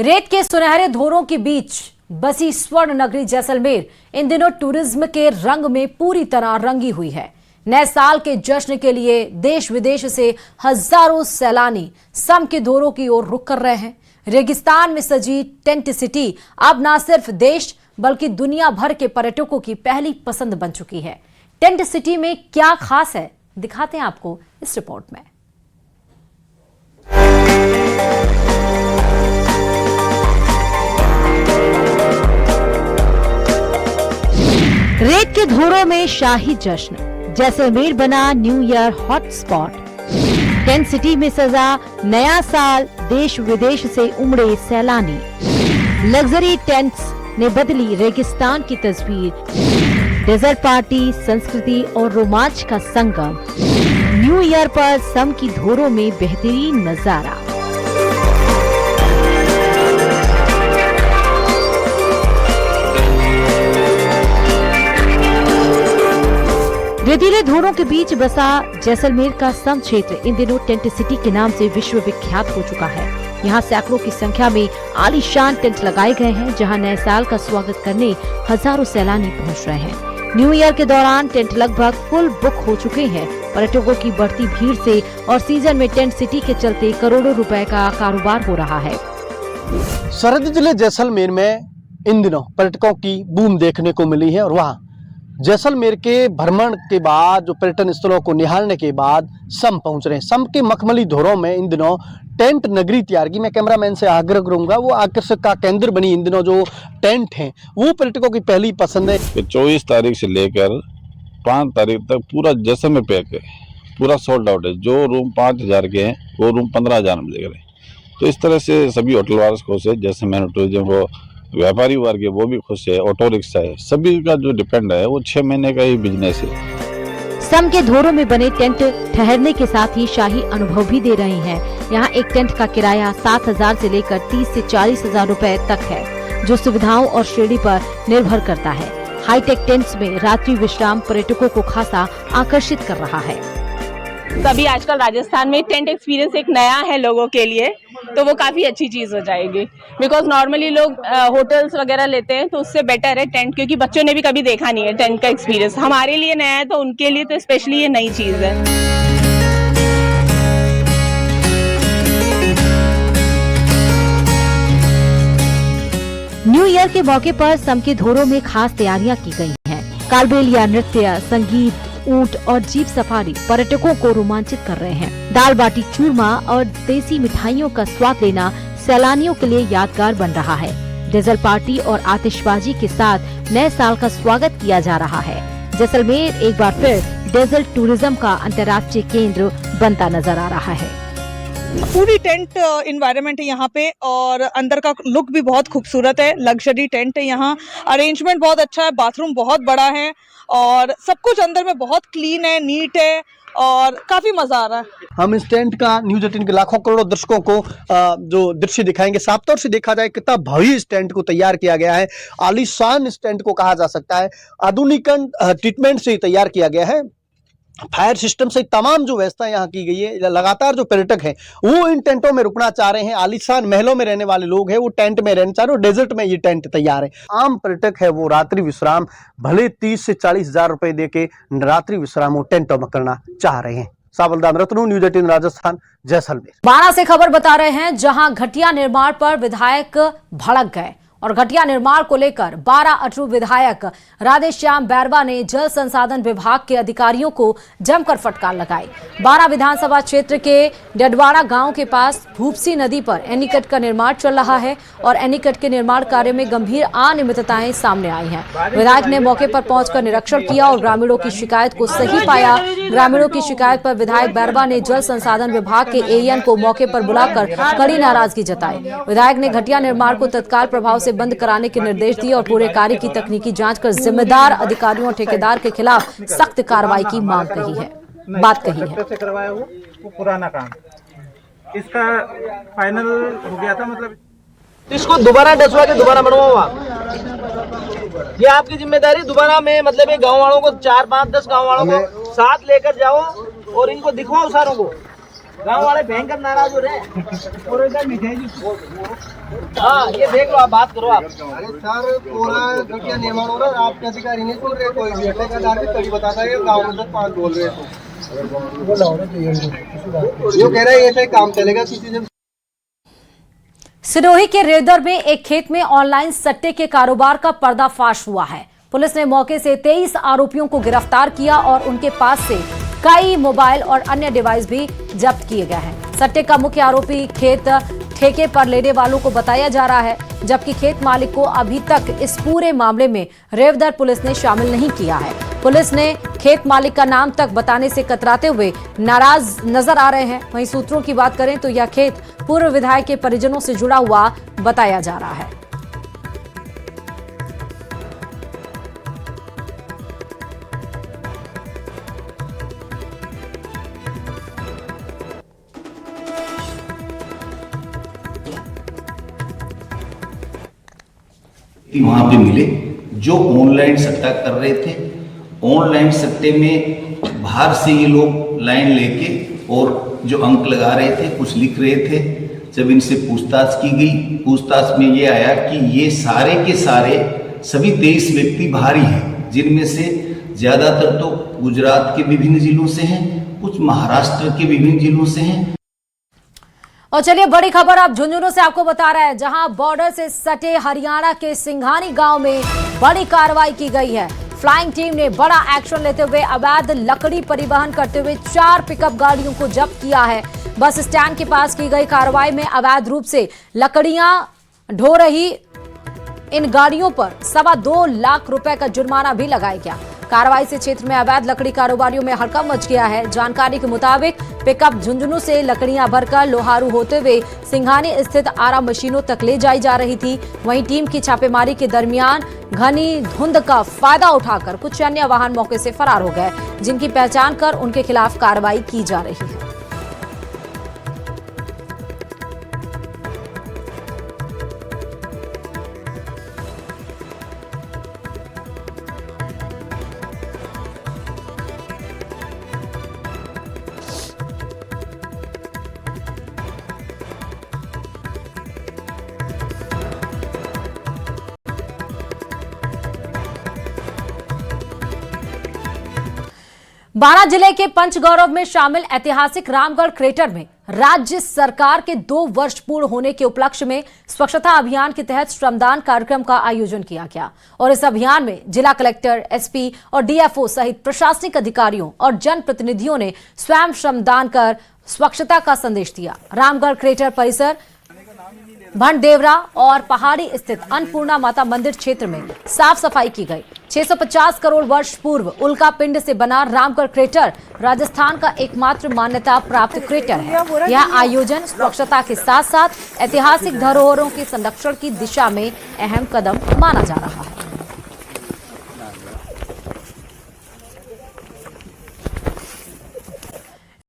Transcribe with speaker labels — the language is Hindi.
Speaker 1: रेत के सुनहरे धोरों के बीच बसी स्वर्ण नगरी जैसलमेर इन दिनों टूरिज्म के रंग में पूरी तरह रंगी हुई है। नए साल के जश्न के लिए देश विदेश से हजारों सैलानी सम के धोरों की ओर रुख कर रहे हैं। रेगिस्तान में सजी टेंट सिटी अब न सिर्फ देश बल्कि दुनिया भर के पर्यटकों की पहली पसंद बन चुकी है। टेंट सिटी में क्या खास है, दिखाते हैं आपको इस रिपोर्ट में। रेत के धोरों में शाही जश्न, जैसलमेर बना new year hotspot. Tent city में सजा नया साल, देश विदेश से उमड़े सैलानी। लग्जरी टेंट्स ने बदली रेगिस्तान की तस्वीर। डेजर्ट पार्टी, संस्कृति और रोमांच का संगम। न्यू ईयर पर सम की धोरों में बेहतरीन नजारा। रेतीले धोरों के बीच बसा जैसलमेर का सम क्षेत्र इन दिनों टेंट सिटी के नाम से विश्व विख्यात हो चुका है। यहाँ सैकड़ों की संख्या में आलीशान टेंट लगाए गए हैं, जहाँ नए साल का स्वागत करने हजारों सैलानी पहुँच रहे हैं। न्यू ईयर के दौरान टेंट लगभग फुल बुक हो चुके हैं। पर्यटकों की बढ़ती भीड़ से और सीजन में टेंट सिटी के चलते करोड़ों रुपए का कारोबार हो रहा है।
Speaker 2: सरहदी जिले जैसलमेर में इन दिनों पर्यटकों की बूम देखने को मिली है और वहाँ जैसलमेर के भ्रमण के बाद जो पर्यटन स्थलों को निहारने के बाद सम पहुंच रहे हैं। सम के मखमली धोरों में इन दिनों टेंट नगरी तैयार की। मैं कैमरामैन से आग्रह करूंगा, वो आकर्षक का केंद्र बनी इन दिनों जो टेंट हैं वो पर्यटकों की पहली पसंद है।
Speaker 3: 24 तारीख से लेकर 5 तारीख तक पूरा जैसलमेर पैक है, पूरा सोल्ड आउट है। जो रूम 5000 के हैं वो रूम 15000 में मिलेगा। तो इस तरह से सभी होटल वाले खुश है, जैसलमेर टूरिज्म वो व्यापारी वर्ग है वो भी खुश है, ऑटो रिक्शा है, सभी का जो डिपेंड है वो 6 महीने का ही बिजनेस है।
Speaker 1: सम के धोरों में बने टेंट ठहरने के साथ ही शाही अनुभव भी दे रहे हैं। यहाँ एक टेंट का किराया 7000 से लेकर 30 से 40,000 रुपए तक है, जो सुविधाओं और श्रेणी पर निर्भर करता है। हाईटेक टेंट्स में रात्रि विश्राम पर्यटकों को खासा आकर्षित कर रहा है।
Speaker 4: तभी आजकल राजस्थान में टेंट एक्सपीरियंस एक नया है लोगों के लिए, तो वो काफ़ी अच्छी चीज़ हो जाएगी। बिकॉज नॉर्मली लोग होटल्स वगैरह लेते हैं, तो उससे बेटर है टेंट, क्योंकि बच्चों ने भी कभी देखा नहीं है टेंट का एक्सपीरियंस। हमारे लिए नया है तो उनके लिए तो स्पेशली ये नई चीज़ है।
Speaker 1: न्यू ईयर के मौके पर सम के धोरों में खास तैयारियां की गई हैं। कालबेलिया नृत्य, संगीत, ऊंट और जीप सफारी पर्यटकों को रोमांचित कर रहे हैं। दाल बाटी चूरमा और देसी मिठाइयों का स्वाद लेना सैलानियों के लिए यादगार बन रहा है। डेजर्ट पार्टी और आतिशबाजी के साथ नए साल का स्वागत किया जा रहा है। जैसलमेर एक बार फिर डेजर्ट टूरिज्म का अंतर्राष्ट्रीय केंद्र बनता नजर आ रहा है।
Speaker 5: पूरी टेंट इन्वायरमेंट है यहाँ पे और अंदर का लुक भी बहुत खूबसूरत है। लग्जरी टेंट है यहाँ, अरेंजमेंट बहुत अच्छा है, बाथरूम बहुत बड़ा है और सब कुछ अंदर में बहुत क्लीन है, नीट है और काफी मजा आ रहा है।
Speaker 2: हम इस टेंट का न्यूज 18 के लाखों करोड़ों दर्शकों को जो दृश्य दिखाएंगे। साफ तौर से देखा जाए कितना भव्य इस टेंट को तैयार किया गया है। आलीशान इस टेंट को कहा जा सकता है। आधुनिकन ट्रीटमेंट से तैयार किया गया है। फायर सिस्टम से तमाम जो व्यवस्था यहाँ की गई है। लगातार जो पर्यटक हैं वो इन टेंटों में रुकना चाह रहे हैं। आलीशान महलों में रहने वाले लोग हैं वो टेंट में रहना चाह रहे हैं। डेजर्ट में ये टेंट तैयार है। आम पर्यटक है वो रात्रि विश्राम भले 30 से 40,000 रुपए दे के रात्रि विश्राम वो टेंटों में करना चाह रहे हैं। सावलदान रत्नू, न्यूज 18 राजस्थान, जैसलमेर।
Speaker 1: बारां से खबर बता रहे हैं, जहां घटिया निर्माण पर विधायक भड़क गए और घटिया निर्माण को लेकर 12 अटरू विधायक राधेश्याम बैरवा ने जल संसाधन विभाग के अधिकारियों को जमकर फटकार लगाई। 12 विधानसभा क्षेत्र के डडवाड़ा गांव के पास भूपसी नदी पर एनीकट का निर्माण चल रहा है और एनीकट के निर्माण कार्य में गंभीर अनियमितताएं सामने आई हैं। विधायक ने मौके पर पहुंचकर निरीक्षण किया और ग्रामीणों की शिकायत को सही पाया। ग्रामीणों की शिकायत पर विधायक बैरवा ने जल संसाधन विभाग के एएन को मौके पर बुलाकर कड़ी नाराजगी जताई। विधायक ने घटिया निर्माण को तत्काल प्रभाव से बंद कराने के निर्देश दिए और पूरे कार्य की तकनीकी जांच कर जिम्मेदार अधिकारियों और ठेकेदार के खिलाफ सख्त कार्रवाई की मांग कही है। बात कही है
Speaker 6: से करवाया वो पुराना काम इसका फाइनल हो गया था, मतलब
Speaker 7: इसको दोबारा डसवा के दोबारा बनवाओ। ये आपकी जिम्मेदारी। दोबारा में मतलब ये गांव वालों को 4, 5, 10 गांव वालों को साथ लेकर जाओ और इनको दिखवाओ सारों को। गांव वाले भयंकर नाराज हो रहे हैं। हाँ ये देख लो, आप बात करो आप।
Speaker 2: अरे सर पूरा घटिया निर्माण हो रहा है, आपके अधिकारी नहीं सुन रहे, कोई भी ठेकेदार भी कभी बताता है गाँव में 10-5 बोल रहे हैं तो यो कह रहे हैं ऐसे काम चलेगा किसी से।
Speaker 1: सिरोही के रेवदर में एक खेत में ऑनलाइन सट्टे के कारोबार का पर्दाफाश हुआ है। पुलिस ने मौके से 23 आरोपियों को गिरफ्तार किया और उनके पास से कई मोबाइल और अन्य डिवाइस भी जब्त किए गए हैं। सट्टे का मुख्य आरोपी खेत ठेके पर लेने वालों को बताया जा रहा है, जबकि खेत मालिक को अभी तक इस पूरे मामले में रेवदर पुलिस ने शामिल नहीं किया है। पुलिस ने खेत मालिक का नाम तक बताने से कतराते हुए नाराज नजर आ रहे हैं। वहीं सूत्रों की बात करें तो यह खेत पूर्व विधायक के परिजनों से जुड़ा हुआ बताया जा रहा है।
Speaker 8: वहां पे मिले जो ऑनलाइन सट्टा कर रहे थे। ऑनलाइन सट्टे में बाहर से ये लोग लाइन लेके और जो अंक लगा रहे थे, कुछ लिख रहे थे। जब इनसे पूछताछ की गई, पूछताछ में ये आया कि ये सारे के सारे सभी 23 व्यक्ति बाहरी हैं, जिनमें से ज्यादातर तो गुजरात के विभिन्न जिलों से हैं, कुछ महाराष्ट्र के विभिन्न जिलों से हैं।
Speaker 1: और चलिए बड़ी खबर अब झुंझुनू से आपको बता रहा है, जहां बॉर्डर से सटे हरियाणा के सिंघानी गांव में बड़ी कार्रवाई की गई है। फ्लाइंग टीम ने बड़ा एक्शन लेते हुए अवैध लकड़ी परिवहन करते हुए 4 पिकअप गाड़ियों को जब्त किया है। बस स्टैंड के पास की गई कार्रवाई में अवैध रूप से लकड़ियां ढो रही इन गाड़ियों पर 2.25 लाख रुपए का जुर्माना भी लगाया गया। कार्रवाई से क्षेत्र में अवैध लकड़ी कारोबारियों में हड़कंप मच गया है। जानकारी के मुताबिक पिकअप झुंझुनू से लकड़ियां भरकर लोहारू होते हुए सिंघानी स्थित आरा मशीनों तक ले जाई जा रही थी। वहीं टीम की छापेमारी के दरमियान घनी धुंध का फायदा उठाकर कुछ अन्य वाहन मौके से फरार हो गए, जिनकी पहचान कर उनके खिलाफ कार्रवाई की जा रही है। बारां जिले के पंचगौरव में शामिल ऐतिहासिक रामगढ़ क्रेटर में राज्य सरकार के 2 वर्ष पूर्ण होने के उपलक्ष्य में स्वच्छता अभियान के तहत श्रमदान कार्यक्रम का आयोजन किया गया और इस अभियान में जिला कलेक्टर, एसपी और डीएफओ सहित प्रशासनिक अधिकारियों और जनप्रतिनिधियों ने स्वयं श्रमदान कर स्वच्छता का संदेश दिया। रामगढ़ क्रेटर परिसर, भंडेवरा और पहाड़ी स्थित अन्नपूर्णा माता मंदिर क्षेत्र में साफ सफाई की गई। 650 करोड़ वर्ष पूर्व उल्का पिंड से बना रामगढ़ क्रेटर राजस्थान का एकमात्र मान्यता प्राप्त क्रेटर है। यह आयोजन स्वच्छता के साथ साथ ऐतिहासिक धरोहरों के संरक्षण की दिशा में अहम कदम माना जा रहा है।